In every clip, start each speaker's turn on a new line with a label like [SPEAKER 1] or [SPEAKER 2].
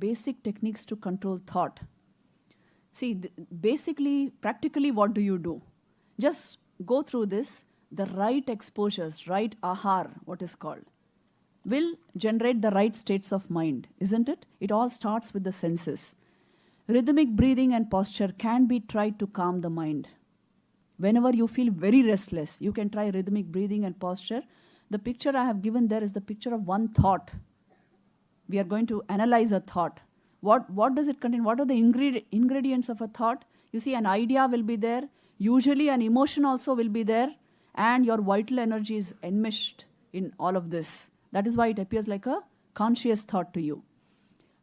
[SPEAKER 1] basic techniques to control thought. See, basically, practically, what do you do? Just go through this. The right exposures, right ahar, what is called, will generate the right states of mind, isn't it? It all starts with the senses. Rhythmic breathing and posture can be tried to calm the mind. Whenever you feel very restless, you can try rhythmic breathing and posture. The picture I have given there is the picture of one thought. We are going to analyze a thought. What does it contain? What are the ingredients of a thought? You see, an idea will be there. Usually an emotion also will be there. And your vital energy is enmeshed in all of this. That is why it appears like a conscious thought to you.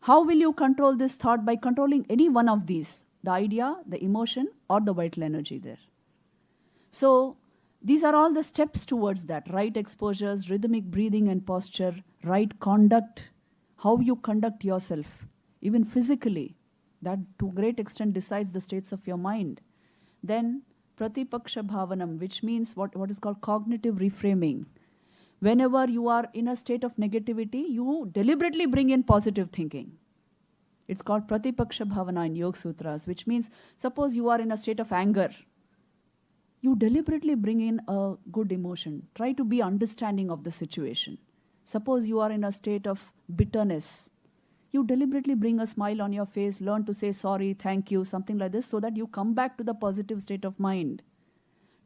[SPEAKER 1] How will you control this thought? By controlling any one of these, the idea, the emotion, or the vital energy there. So these are all the steps towards that. Right exposures, rhythmic breathing and posture, right conduct, how you conduct yourself, even physically. That to a great extent decides the states of your mind. Then Pratipaksha Bhavanam, which means what is called cognitive reframing. Whenever you are in a state of negativity, you deliberately bring in positive thinking. It's called Pratipaksha Bhavana in Yoga Sutras, which means suppose you are in a state of anger. You deliberately bring in a good emotion. Try to be understanding of the situation. Suppose you are in a state of bitterness. You deliberately bring a smile on your face, learn to say sorry, thank you, something like this, so that you come back to the positive state of mind.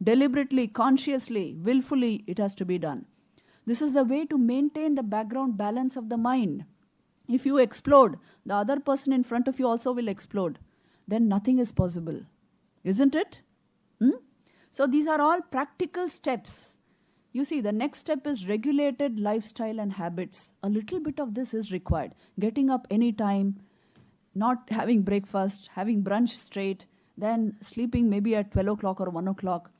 [SPEAKER 1] Deliberately, consciously, willfully, it has to be done. This is the way to maintain the background balance of the mind. If you explode, the other person in front of you also will explode. Then nothing is possible. Isn't it? So these are all practical steps. You see, the next step is regulated lifestyle and habits. A little bit of this is required. Getting up any time, not having breakfast, having brunch straight, then sleeping maybe at 12 o'clock or 1 o'clock.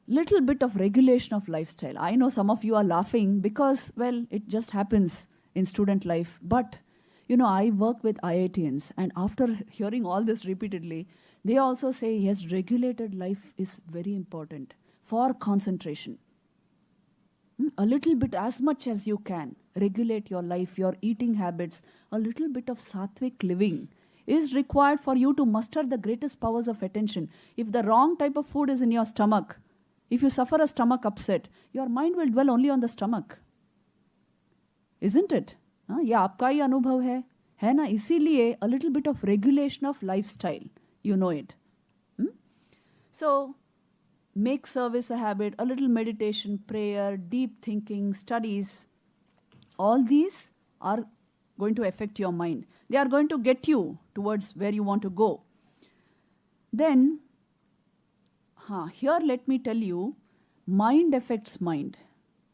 [SPEAKER 1] Little bit of regulation of lifestyle. I know some of you are laughing because, well, it just happens in student life. But, you know, I work with IITians, and after hearing all this repeatedly, they also say, yes, regulated life is very important for concentration. A little bit, as much as you can, regulate your life, your eating habits. A little bit of sattvic living is required for you to muster the greatest powers of attention. If the wrong type of food is in your stomach, if you suffer a stomach upset, your mind will dwell only on the stomach. Isn't it? ये आपका ही अनुभव है ना? इसीलिए a little bit of regulation of lifestyle. You know it. So, make service a habit, a little meditation, prayer, deep thinking, studies. All these are going to affect your mind. They are going to get you towards where you want to go. Then, here let me tell you, mind affects mind.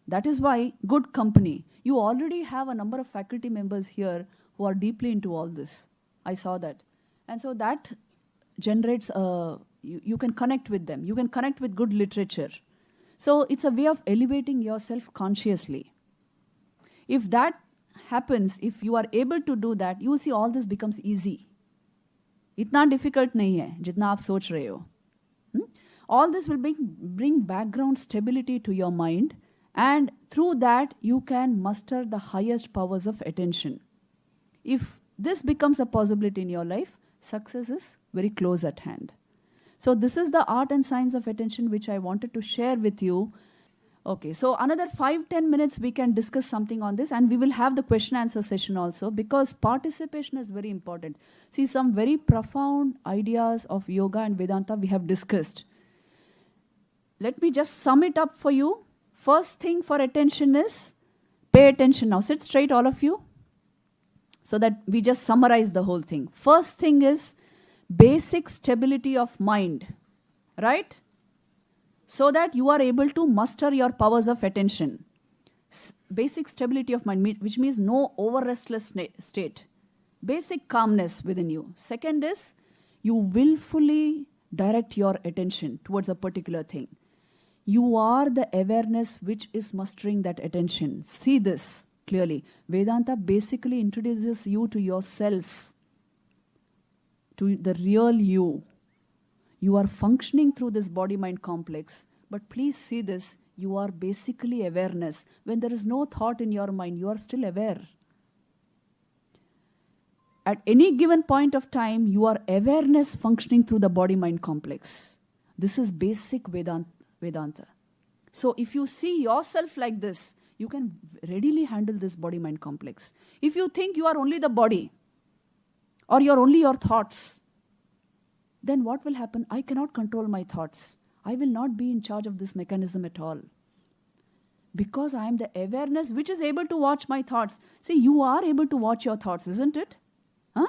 [SPEAKER 1] That is why good company. You already have a number of faculty members here who are deeply into all this. I saw that. And so that generates you can connect with them. You can connect with good literature. So it's a way of elevating yourself consciously. If that happens, if you are able to do that, you will see all this becomes easy. इतना difficult नहीं है जितना आप सोच रहे हो. All this will bring background stability to your mind, and through that you can muster the highest powers of attention. If this becomes a possibility in your life, success is very close at hand. So this is the art and science of attention which I wanted to share with you. Okay, so another 5-10 minutes we can discuss something on this, and we will have the question answer session also, because participation is very important. See, some very profound ideas of yoga and Vedanta we have discussed. Let me just sum it up for you. First thing for attention is pay attention. Now sit straight, all of you, so that we just summarize the whole thing. First thing is basic stability of mind, right? So that you are able to muster your powers of attention. Basic stability of mind, which means no over-restless state. Basic calmness within you. Second is you willfully direct your attention towards a particular thing. You are the awareness which is mustering that attention. See this clearly. Vedanta basically introduces you to yourself, to the real you. You are functioning through this body-mind complex, but please see this, you are basically awareness. When there is no thought in your mind, you are still aware. at any given point of time, you are awareness functioning through the body-mind complex. This is basic Vedanta. So if you see yourself like this, you can readily handle this body-mind complex. If you think you are only the body, or you're only your thoughts, then what will happen? I cannot control my thoughts. I will not be in charge of this mechanism at all. Because I am the awareness which is able to watch my thoughts. See, you are able to watch your thoughts, isn't it? Huh?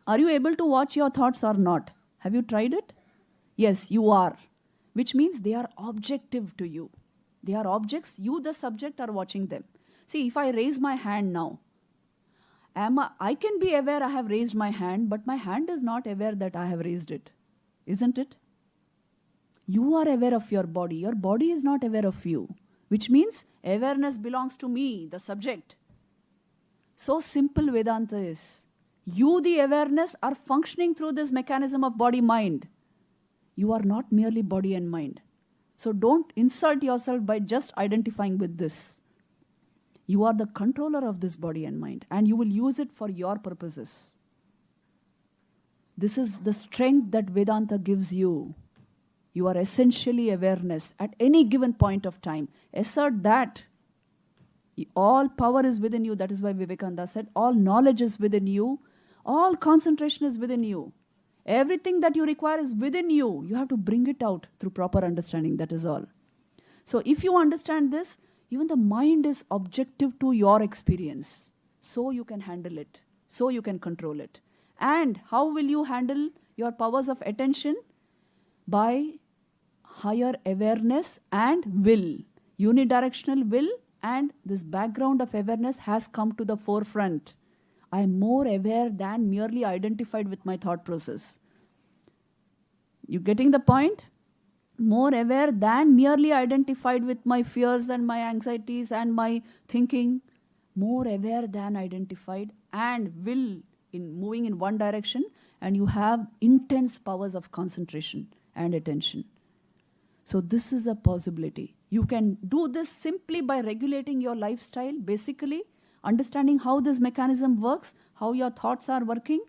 [SPEAKER 1] Are you able to watch your thoughts or not? Have you tried it? Yes, you are. Which means they are objective to you. They are objects, you the subject are watching them. See, if I raise my hand now, I can be aware I have raised my hand, but my hand is not aware that I have raised it. Isn't it? You are aware of your body. Your body is not aware of you. Which means awareness belongs to me, the subject. So simple Vedanta is. You, the awareness, are functioning through this mechanism of body-mind. You are not merely body and mind. So don't insult yourself by just identifying with this. You are the controller of this body and mind, and you will use it for your purposes. This is the strength that Vedanta gives you. You are essentially awareness at any given point of time. Assert that. All power is within you. That is why Vivekananda said, all knowledge is within you. All concentration is within you. Everything that you require is within you. You have to bring it out through proper understanding. That is all. So if you understand this, even the mind is objective to your experience. So you can handle it. So you can control it. And how will you handle your powers of attention? By higher awareness and will. Unidirectional will and this background of awareness has come to the forefront. I am more aware than merely identified with my thought process. You getting the point? More aware than merely identified with my fears and my anxieties and my thinking. More aware than identified and will in moving in one direction, and you have intense powers of concentration and attention. So this is a possibility. You can do this simply by regulating your lifestyle, basically understanding how this mechanism works, how your thoughts are working.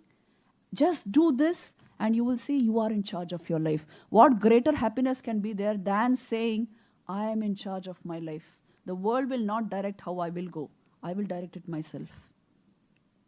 [SPEAKER 1] Just do this and you will see you are in charge of your life. What greater happiness can be there than saying, I am in charge of my life. The world will not direct how I will go. I will direct it myself.